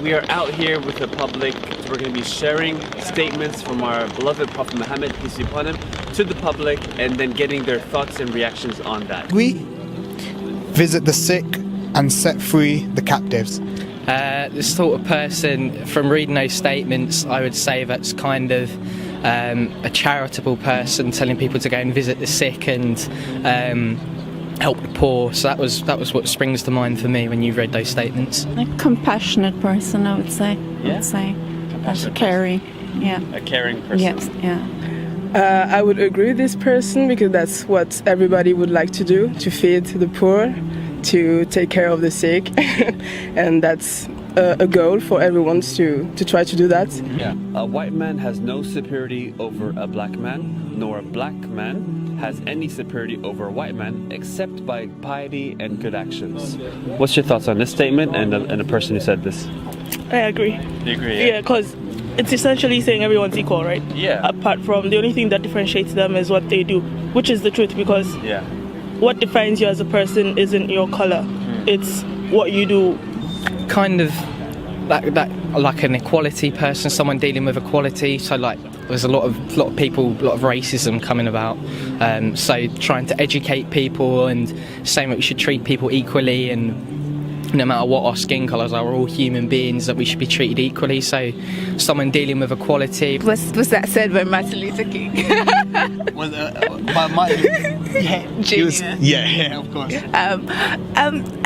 we are out here with the public. We're going to be sharing statements from our beloved Prophet Muhammad, peace be upon him, to the public, and then getting their thoughts and reactions on that. We visit the sick and set free the captives. The sort of person, from reading those statements, I would say that's kind of a charitable person, telling people to go and visit the sick and help the poor. So that was what springs to mind for me when you read those statements. A compassionate person, I would say. Yeah? I would say. Also caring. Yeah. A caring person. Yes. Yeah. I would agree with this person because that's what everybody would like to do, to feed the poor, to take care of the sick, and that's a goal for everyone to try to do that. Yeah. A white man has no superiority over a black man, nor a black man has any superiority over a white man except by piety and good actions. What's your thoughts on this statement and the person who said this? I agree. You agree? Yeah, because it's essentially saying everyone's equal, right? Yeah. Apart from the only thing that differentiates them is what they do, which is the truth, because Yeah. what defines you as a person isn't your color, it's what you do. Kind of that like an equality person, someone dealing with equality. So like there's a lot of people, a lot of racism coming about. So trying to educate people and saying that we should treat people equally, and no matter what our skin colours are, we're all human beings, that we should be treated equally. So someone dealing with equality. Was that said by Martin Luther King? By Martin, yeah, of course.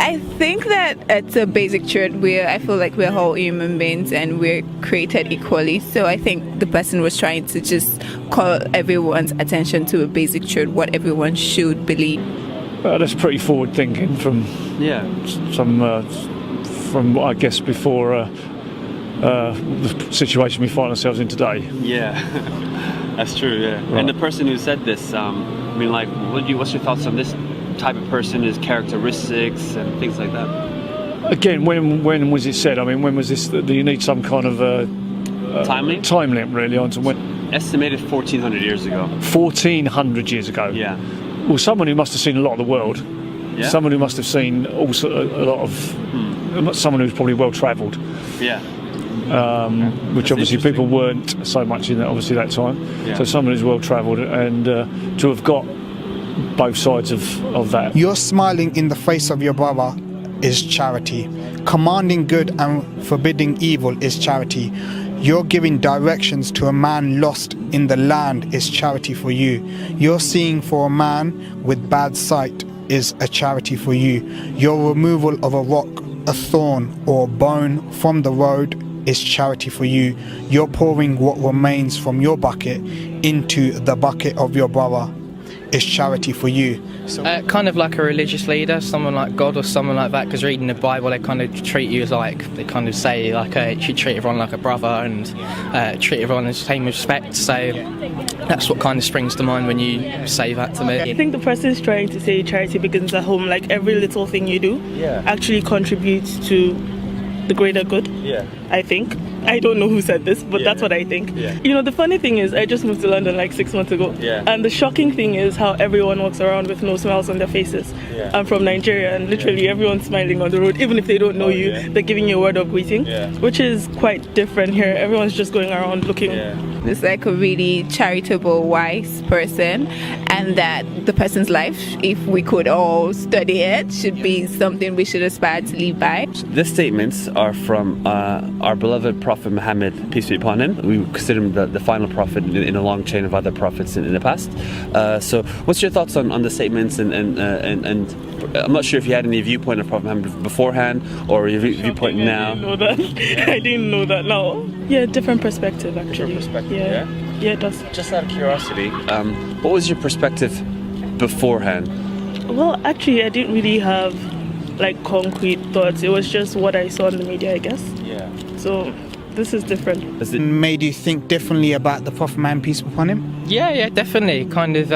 I think that it's a basic truth where I feel like we're all human beings and we're created equally. So I think the person was trying to just call everyone's attention to a basic truth, what everyone should believe. That's pretty forward thinking from I guess before the situation we find ourselves in today. Yeah. That's true, yeah. Right. And the person who said this, I mean, like, what's your thoughts on this type of person, his characteristics and things like that? Again, when was it said? I mean, when was this? Do you need some kind of Time limit? Time limit, really, on to when? Estimated 1,400 years ago. 1,400 years ago. Yeah. Well, someone who must have seen a lot of the world. Yeah. Someone who must have seen also a lot of. Someone who's probably well travelled. Yeah. Which That's obviously people interesting. weren't so much in that, obviously, that time. Yeah. So someone who's well travelled and to have got both sides of that. You're smiling in the face of your brother is charity. Commanding good and forbidding evil is charity. You're giving directions to a man lost in the land is charity for you. You're seeing for a man with bad sight is a charity for you. Your removal of a rock, a thorn or a bone from the road is charity for you. You're pouring what remains from your bucket into the bucket of your brother is charity for you. So Kind of like a religious leader, someone like God or someone like that, because reading the Bible they kind of treat you as like, they kind of say like you should treat everyone like a brother and treat everyone with the same respect. So that's what kind of springs to mind when you say that to me. I think the person is trying to say charity begins at home, like every little thing you do actually contributes to the greater good. Yeah. I think. I don't know who said this, but that's what I think. Yeah. You know, the funny thing is, I just moved to London like 6 months ago. Yeah. And the shocking thing is how everyone walks around with no smiles on their faces. Yeah. I'm from Nigeria, and literally everyone's smiling on the road, even if they don't know you. Yeah. They're giving you a word of greeting, which is quite different here. Everyone's just going around looking. It's like a really charitable, wise person, and that the person's life, if we could all study it, should be something we should aspire to live by. These statements are from our beloved Prophet Muhammad, peace be upon him. We consider him the final prophet in a long chain of other prophets in the past. So what's your thoughts on the statements and I'm not sure if you had any viewpoint of Prophet Muhammad beforehand or your viewpoint now. I didn't know that. I didn't know that now. Yeah, different perspective actually. Different perspective, Yeah, it does. Just out of curiosity, what was your perspective beforehand? Well, actually, I didn't really have like concrete thoughts. It was just what I saw in the media, I guess. Yeah. So this is different. made you think differently about the Prophet, man, peace be upon him? Yeah, definitely. Kind of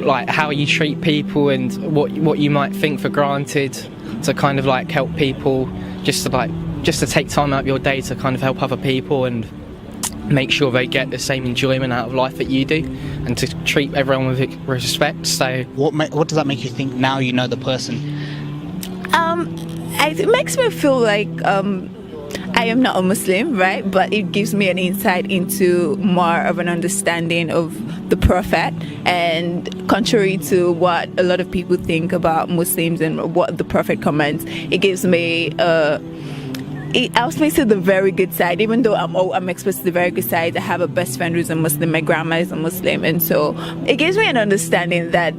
like how you treat people and what you might think for granted, to kind of like help people, just to take time out of your day to kind of help other people and make sure they get the same enjoyment out of life that you do, and to treat everyone with respect. So What does that make you think now you know the person? It makes me feel like I am not a Muslim, right? But it gives me an insight into more of an understanding of the Prophet. And contrary to what a lot of people think about Muslims and what the Prophet commands, it gives me it helps me see the very good side. Even though I'm exposed to the very good side, I have a best friend who's a Muslim, my grandma is a Muslim, and so it gives me an understanding that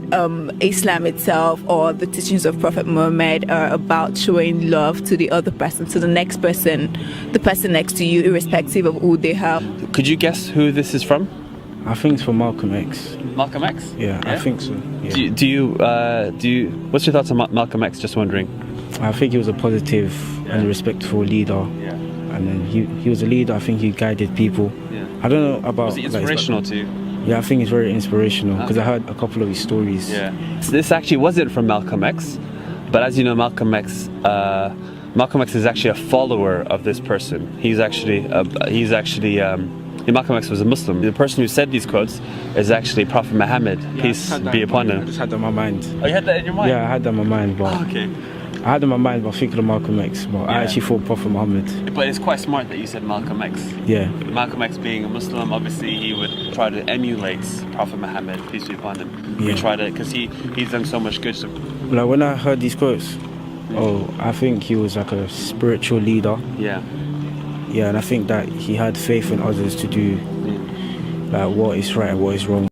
Islam itself or the teachings of Prophet Muhammad are about showing love to the other person, to the next person, the person next to you, irrespective of who they are. Could you guess who this is from? I think it's from Malcolm X. Malcolm X? Yeah, I think so. Yeah. Do you? What's your thoughts on Malcolm X? Just wondering. I think he was a positive and respectful leader. Yeah. And then he was a leader. I think he guided people. Yeah. I don't know about. Was he inspirational to you? Yeah, I think he's very inspirational because I heard a couple of his stories. Yeah. So this actually wasn't from Malcolm X, but as you know, Malcolm X is actually a follower of this person. Malcolm X was a Muslim. The person who said these quotes is actually Prophet Muhammad, peace be upon him. I just had that in my mind. Oh, you had that in your mind? Yeah, I had that in my mind, but okay. I had in my mind, but thinking of Malcolm X, but I actually thought Prophet Muhammad. But it's quite smart that you said Malcolm X. Yeah. Malcolm X being a Muslim, obviously he would try to emulate Prophet Muhammad, peace be upon him. Yeah. We try to, because he's done so much good. So. Like when I heard these quotes, I think he was like a spiritual leader. Yeah. Yeah, and I think that he had faith in others to do like what is right and what is wrong.